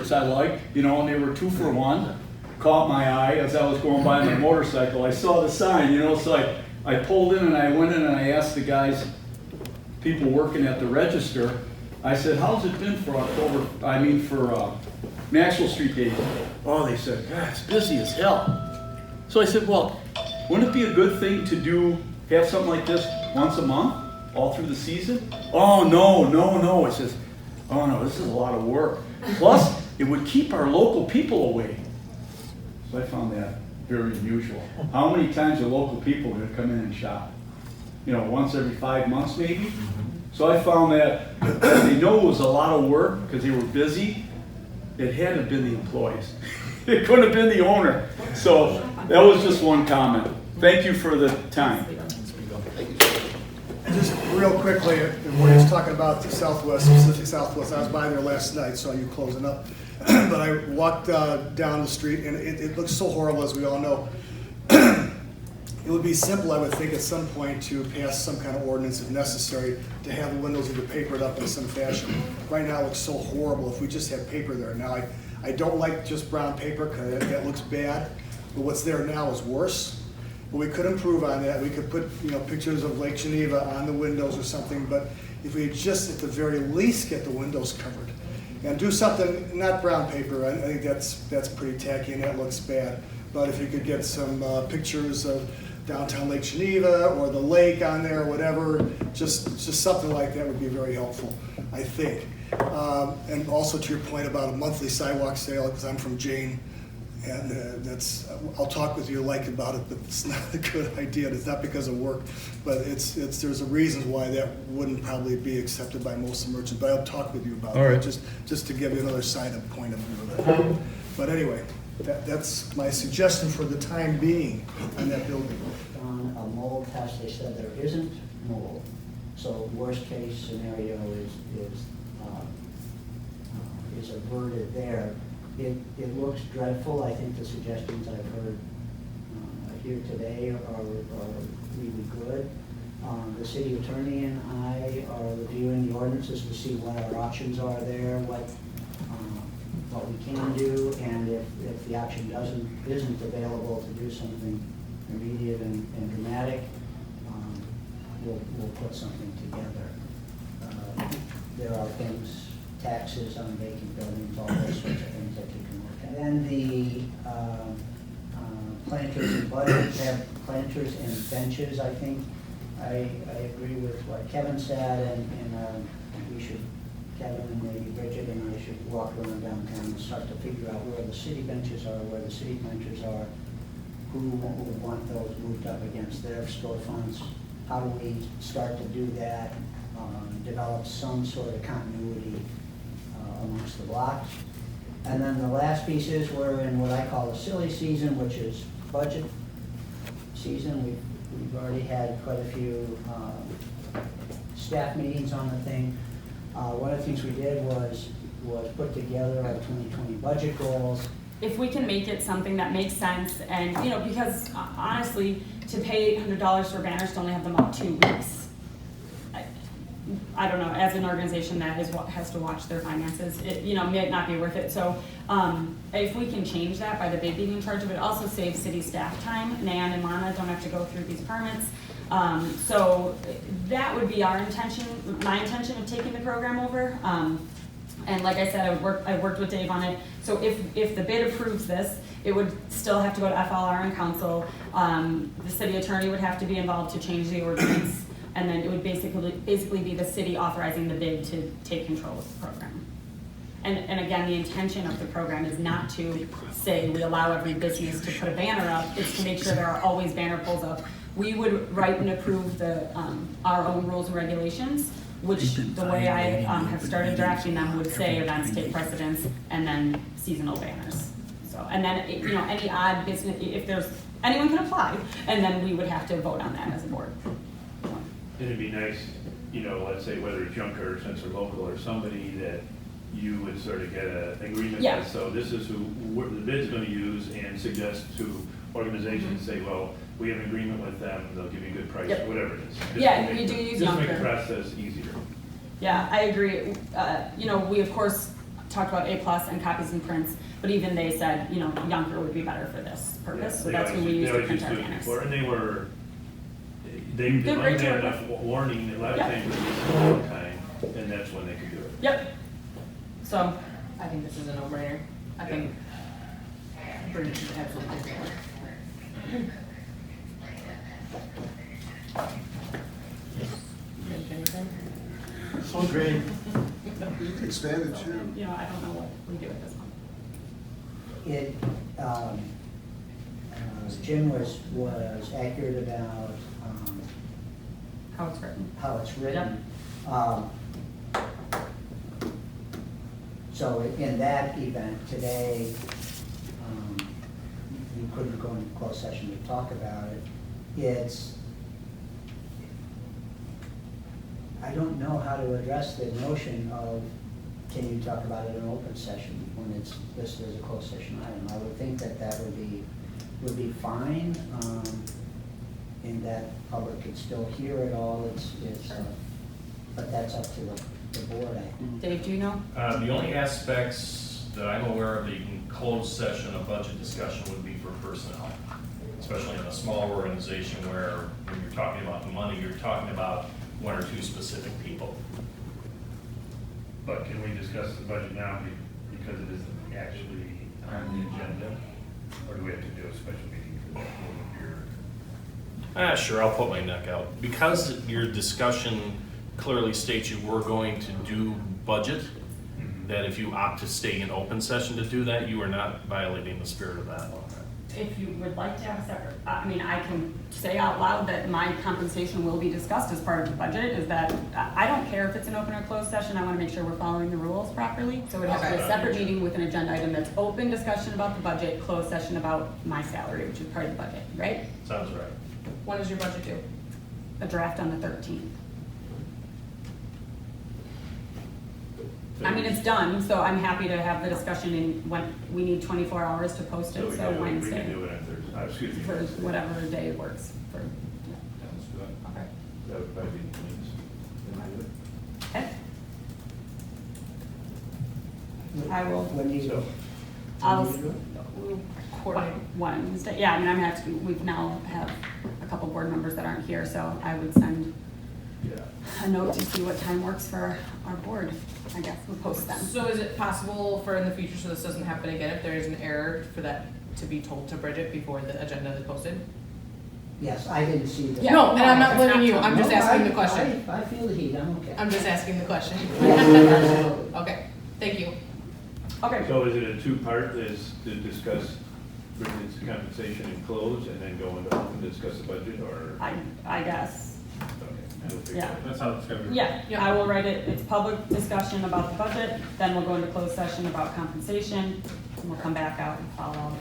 t-shirts I liked, you know, and they were 2 for 1. Caught my eye as I was going by my motorcycle. I saw the sign, you know, so I pulled in and I went in and I asked the guys, people working at the register, I said, how's it been for Maxwell Street Days? Oh, they said, God, it's busy as hell. So I said, well, wouldn't it be a good thing to have something like this once a month, all through the season? Oh, no. I says, oh no, this is a lot of work. Plus, it would keep our local people away. So I found that very unusual. How many times are local people going to come in and shop? You know, once every 5 months maybe? So I found that they know it was a lot of work because they were busy. It had to have been the employees. It couldn't have been the owner. So that was just one comment. Thank you for the time. And just real quickly, when he was talking about the Southwest, specific Southwest, I was by there last night, saw you closing up. But I walked down the street, and it looks so horrible, as we all know. It would be simple, I would think, at some point to pass some kind of ordinance if necessary to have the windows either papered up in some fashion. Right now it looks so horrible if we just had paper there. Now, I don't like just brown paper because that looks bad, but what's there now is worse. But we could improve on that. We could put, you know, pictures of Lake Geneva on the windows or something, but if we just at the very least get the windows covered and do something, not brown paper, I think that's pretty tacky and that looks bad. But if you could get some pictures of downtown Lake Geneva or the lake on there or whatever, just something like that would be very helpful, I think. And also to your point about a monthly sidewalk sale, because I'm from Jane, and I'll talk with you about it, but it's not a good idea. It's not because of work, but there's a reason why that wouldn't probably be accepted by most merchants. But I'll talk with you about it, just to give you another side of point of view of that. But anyway, that's my suggestion for the time being on that building. On a mold test, they said there isn't mold. So worst case scenario is averted there. It looks dreadful. I think the suggestions I've heard here today are really good. The city attorney and I are reviewing the ordinances to see what our options are there, what we can do, and if the option isn't available to do something immediate and dramatic, we'll put something together. There are things, taxes on vacant buildings, all those sorts of things that you can look at. And the planters and buttons have planters and benches. I think I agree with what Kevin said, and we should, Kevin and maybe Bridget and I should walk around downtown and start to figure out where the city benches are, where the city planters are, who would want those moved up against their storefronts. How do we start to do that, develop some sort of continuity amongst the blocks? And then the last piece is we're in what I call the silly season, which is budget season. We've already had quite a few staff meetings on the thing. One of the things we did was put together our 2020 budget goals. If we can make it something that makes sense, and you know, because honestly, to pay $800 for banners to only have them up 2 weeks, I don't know. As an organization that has to watch their finances, it might not be worth it. So if we can change that by the bid being in charge of it, also saves city staff time. Nan and Lana don't have to go through these permits. So that would be our intention, my intention of taking the program over. And like I said, I worked with Dave on it. So if the bid approves this, it would still have to go to FLR and council. The city attorney would have to be involved to change the ordinance, and then it would basically be the city authorizing the bid to take control of the program. And again, the intention of the program is not to say we allow every business to put a banner up. It's to make sure there are always banner pulls up. We would write and approve our own rules and regulations, which the way I have started drafting them would say events take precedence and then seasonal banners. So, and then any odd business, if there's anyone can apply, and then we would have to vote on that as a board. It'd be nice, let's say whether it's Junker or Sensor Local or somebody that you would sort of get an agreement with. So this is who the bid's going to use, and suggest to organizations, say, well, we have an agreement with them, they'll give you a good price, whatever it is. We do use Just Junker. make the process easier. Yeah, I agree. We of course talked about A+ and copies and prints, but even they said, you know, Yunker would be better for this purpose, so that's when we use to print our banners. And they were, they They're great had to enough warning, a lot of Yep. times it was a long time, and that's when they could do it. Yep. So, I think this is a no-brainer. I think Bridget should absolutely do it. Anything? So great. Expanded too. you know, I don't know what we do with this one. It, Jim was accurate about, How it's written. how it's written. So in that event today, you couldn't go into closed session to talk about it. I don't know how to address the notion of, can you talk about it in open session when it's listed as a closed session item? I would think that that would be fine, in that public could still hear it all, but that's up to the board, I think. Dave, do you know? The only aspects that I'm aware of that you can close session of budget discussion would be for personnel, especially in a small organization where when you're talking about the money, you're talking about one or two specific people. But can we discuss the budget now because it isn't actually on the agenda? Or do we have to do a special meeting for that? Sure, I'll put my neck out. Because your discussion clearly states you were going to do budget, that if you opt to stay in open session to do that, you are not violating the spirit of that. If you would like to have a separate, I mean, I can say out loud that my compensation will be discussed as part of the budget, is that, I don't care if it's an open or closed session, I wanna make sure we're following the rules properly. So it has to be a Okay. separate meeting with an agenda item that's open discussion about the budget, closed session about my salary, which is part of the budget, right? Sounds right. When is your budget due? A draft on the 13th. I mean, it's done, so I'm happy to have the discussion in when, we need 24 hours to post So it, we so can Wednesday. do it on Thursday, excuse me. For whatever day works for, Sounds good. okay. That would probably be the means. Okay. I will, When do you, So- I'll, when do you do it? we'll Coordinate. Wednesday, yeah, I mean, I'm gonna have to, we've now have a couple board members that aren't here, so I would send Yeah. a note to see what time works for our board, I guess, we'll post them. So is it possible for in the future, so this doesn't happen again, if there is an error, for that to be told to Bridget before the agenda is posted? Yes, I didn't see that. Yeah. No, and I'm not It's blaming not you, I'm just No, asking the I- question. I feel the heat, I'm okay. I'm just asking the question. Absolutely. Okay, thank you. Okay, So is it a two-part, is to discuss Bridget's compensation and close, and then go into open to discuss the budget, or? I guess, Okay, we'll figure it yeah. out. That's how it's scheduled. Yeah, I will write it, it's public discussion about the budget, then we'll go into closed session about compensation, and we'll come back out and follow all